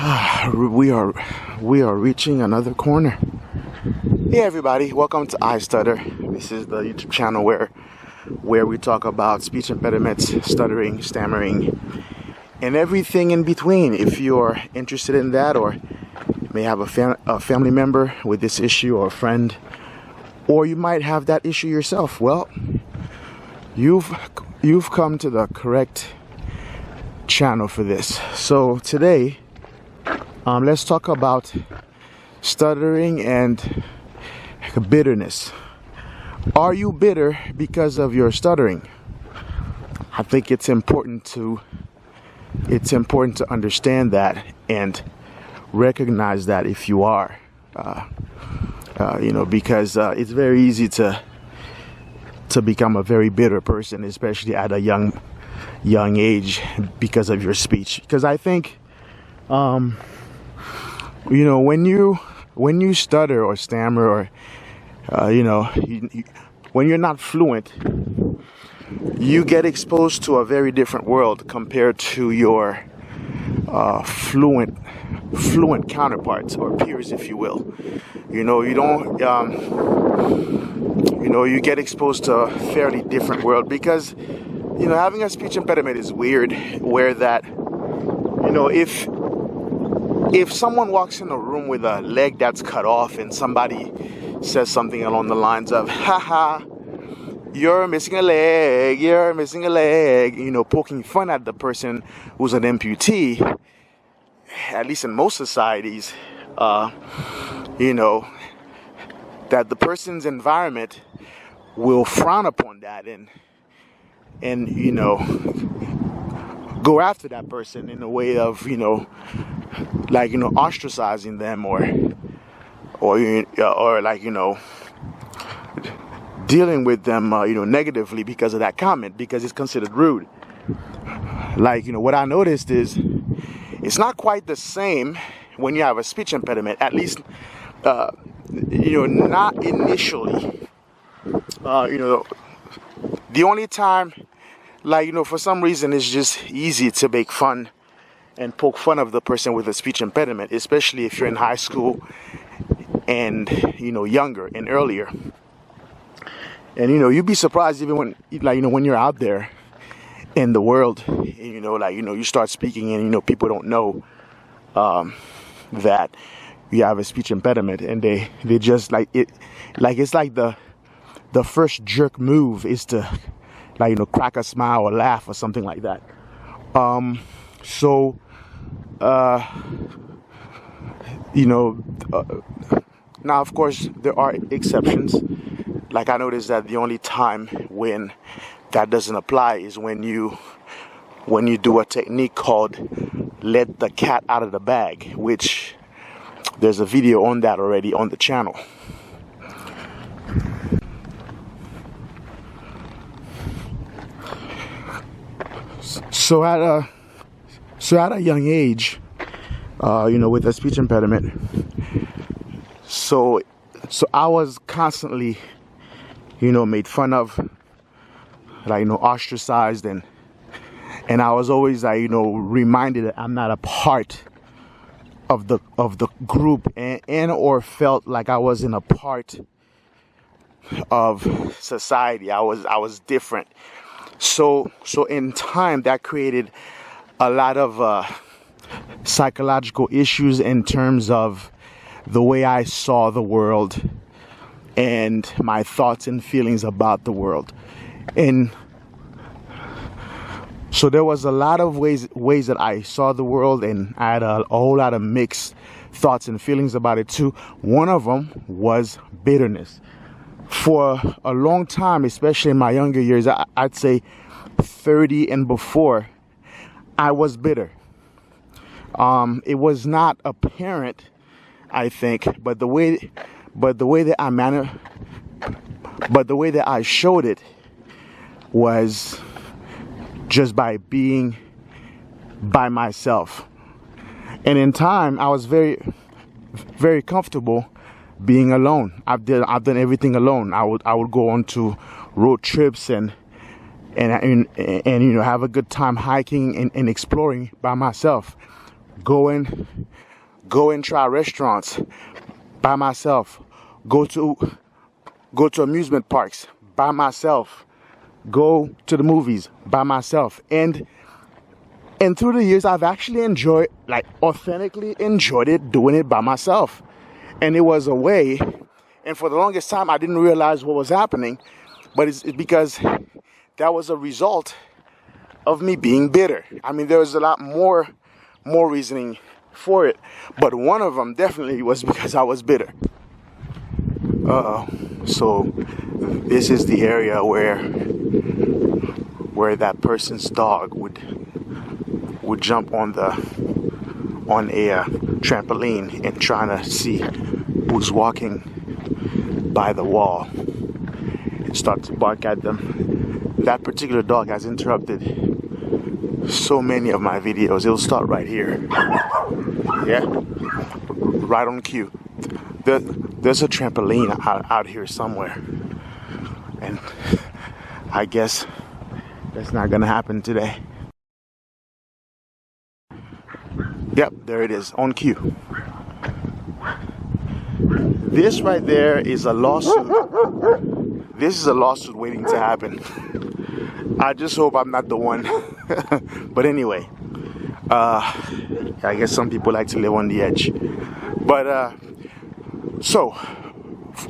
We are reaching another corner. Hey everybody, welcome to iStutter. This is the YouTube channel where we talk about speech impediments, stuttering, stammering, and everything in between. If you're interested in that, or may have a family member with this issue, or a friend, or you might have that issue yourself, well, you've come to the correct channel for this. So today, let's talk about stuttering and bitterness. Are you bitter because of your stuttering? I think it's important to understand that and recognize that if you are, because it's very easy to become a very bitter person, especially at a young age, because of your speech. Because I think, when you stutter or stammer, or when you're not fluent, you get exposed to a very different world compared to your fluent counterparts, or peers, if you will. You get exposed to a fairly different world, because having a speech impediment is weird, where that if someone walks in a room with a leg that's cut off and somebody says something along the lines of, haha, you're missing a leg, poking fun at the person who's an amputee, at least in most societies, that the person's environment will frown upon that and go after that person in a way of ostracizing them, or dealing with them negatively because of that comment, because it's considered rude. What I noticed is it's not quite the same when you have a speech impediment, at least not initially. The only time, for some reason, it's just easy to make fun and poke fun of the person with a speech impediment, especially if you're in high school and younger and earlier. And you'd be surprised even when when you're out there in the world, you start speaking and people don't know that you have a speech impediment, and they just it's like the first jerk move is to crack a smile or laugh or something like that. Now of course there are exceptions. I noticed that the only time when that doesn't apply is when you do a technique called let the cat out of the bag, which there's a video on that already on the channel. So at a young age, with a speech impediment, so I was constantly, made fun of, ostracized, and I was always, reminded that I'm not a part of the group, and or felt like I wasn't a part of society. I was different. So in time, that created a lot of psychological issues in terms of the way I saw the world and my thoughts and feelings about the world. And so there was a lot of ways that I saw the world, and I had a whole lot of mixed thoughts and feelings about it too. One of them was bitterness. For a long time, especially in my younger years, I'd say 30 and before, I was bitter. It was not apparent, I think, but the way that I showed it was just by being by myself. And in time, I was very, very comfortable being alone. I've done everything alone. I would go on to road trips and have a good time hiking and exploring by myself. go and try restaurants by myself, go to amusement parks by myself, go to the movies by myself. And through the years, I've actually authentically enjoyed it, doing it by myself. And it was a way, and for the longest time, I didn't realize what was happening, but it's because that was a result of me being bitter. I mean, there was a lot more reasoning for it, but one of them definitely was because I was bitter. So this is the area where that person's dog would jump on a trampoline and trying to see who's walking by the wall and start to bark at them. That particular dog has interrupted so many of my videos. It'll start right here. Yeah, right on cue. There's a trampoline out here somewhere, and I guess that's not gonna happen today. Yep, there it is, on cue. This right there is a lawsuit. This is a lawsuit waiting to happen. I just hope I'm not the one. But anyway, I guess some people like to live on the edge. But so,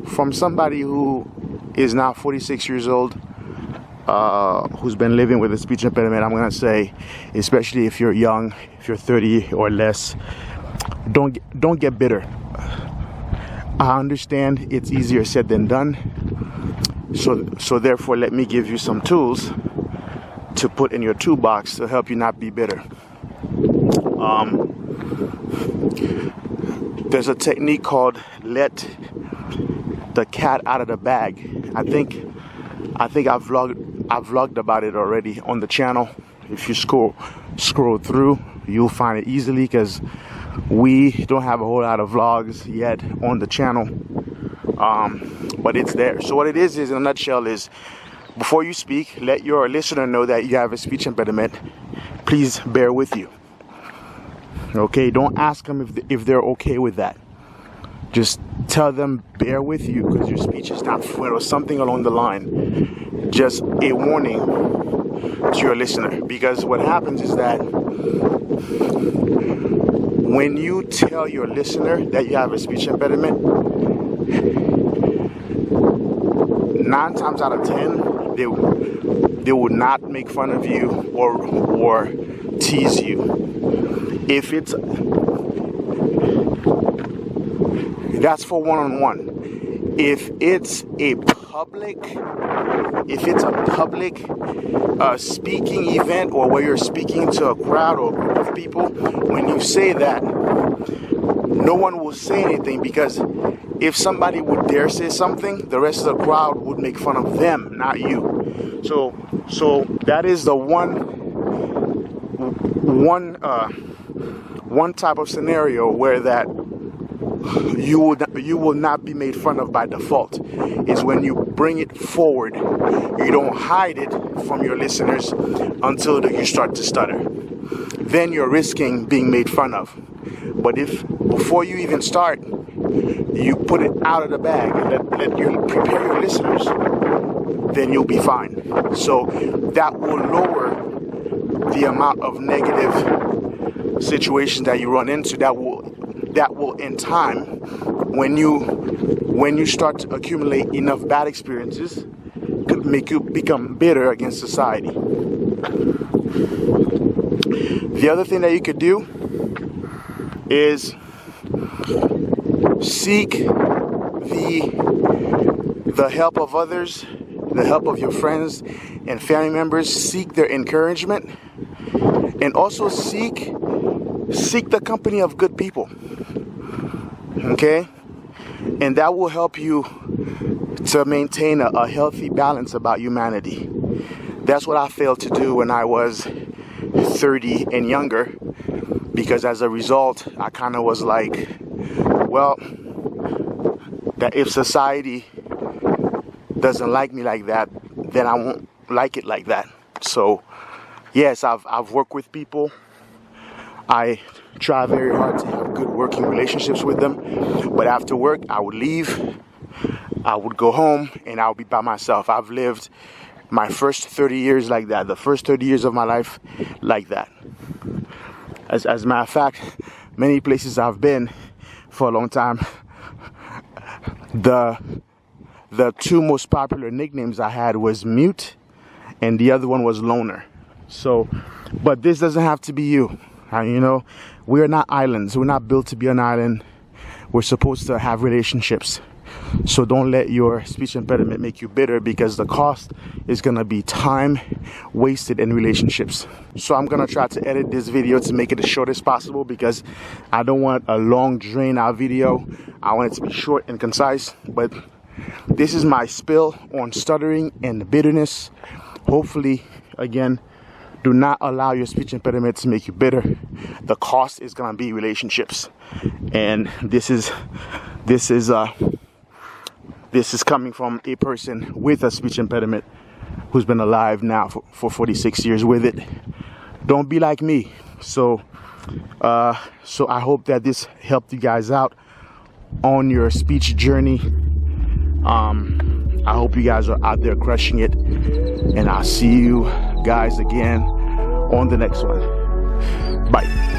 from somebody who is now 46 years old, who's been living with a speech impediment, I'm gonna say, especially if you're young, if you're 30 or less, don't get bitter. I understand it's easier said than done. So therefore, let me give you some tools to put in your toolbox to help you not be bitter. There's a technique called let the cat out of the bag. I think I've vlogged about it already on the channel. If you scroll through, you'll find it easily, because we don't have a whole lot of vlogs yet on the channel, but it's there. So what it is in a nutshell is, before you speak, let your listener know that you have a speech impediment. Please bear with you. Okay, don't ask them if they're okay with that. Just tell them bear with you because your speech is not fluent, or something along the line. Just a warning to your listener, because what happens is that when you tell your listener that you have a speech impediment, 9 times out of 10, they would not make fun of you or tease you. If that's for one-on-one. If it's a public speaking event, or where you're speaking to a crowd or a group of people, when you say that, no one will say anything, because if somebody would dare say something, the rest of the crowd would make fun of them, not you. So that is the one type of scenario where that you will not be made fun of by default, is when you bring it forward. You don't hide it from your listeners until you start to stutter. Then you're risking being made fun of. But if before you even start, you put it out of the bag and prepare your listeners, then you'll be fine. So that will lower the amount of negative situations that you run into. That will in time, when you start to accumulate enough bad experiences, could make you become bitter against society. The other thing that you could do is seek the help of others, the help of your friends and family members. Seek their encouragement, and also seek the company of good people. Okay? And that will help you to maintain a healthy balance about humanity. That's what I failed to do when I was 30 and younger, because as a result, I kind of was like, well, that if society doesn't like me like that, then I won't like it like that. So yes, I've worked with people. I try very hard to have good working relationships with them. But after work, I would leave, I would go home, and I would be by myself. I've lived my first 30 years like that, the first 30 years of my life like that. As a matter of fact, many places I've been for a long time, the two most popular nicknames I had was Mute, and the other one was Loner. So, but this doesn't have to be you. You know, we're not islands. We're not built to be an island. We're supposed to have relationships. So don't let your speech impediment make you bitter, because the cost is going to be time wasted in relationships. So I'm going to try to edit this video to make it as short as possible, because I don't want a long drain out video. I want it to be short and concise. But this is my spill on stuttering and bitterness. Hopefully, again, do not allow your speech impediment to make you bitter. The cost is going to be relationships. And this is coming from a person with a speech impediment who's been alive now for 46 years with it. Don't be like me. So I hope that this helped you guys out on your speech journey. I hope you guys are out there crushing it, and I'll see you guys again on the next one. Bye.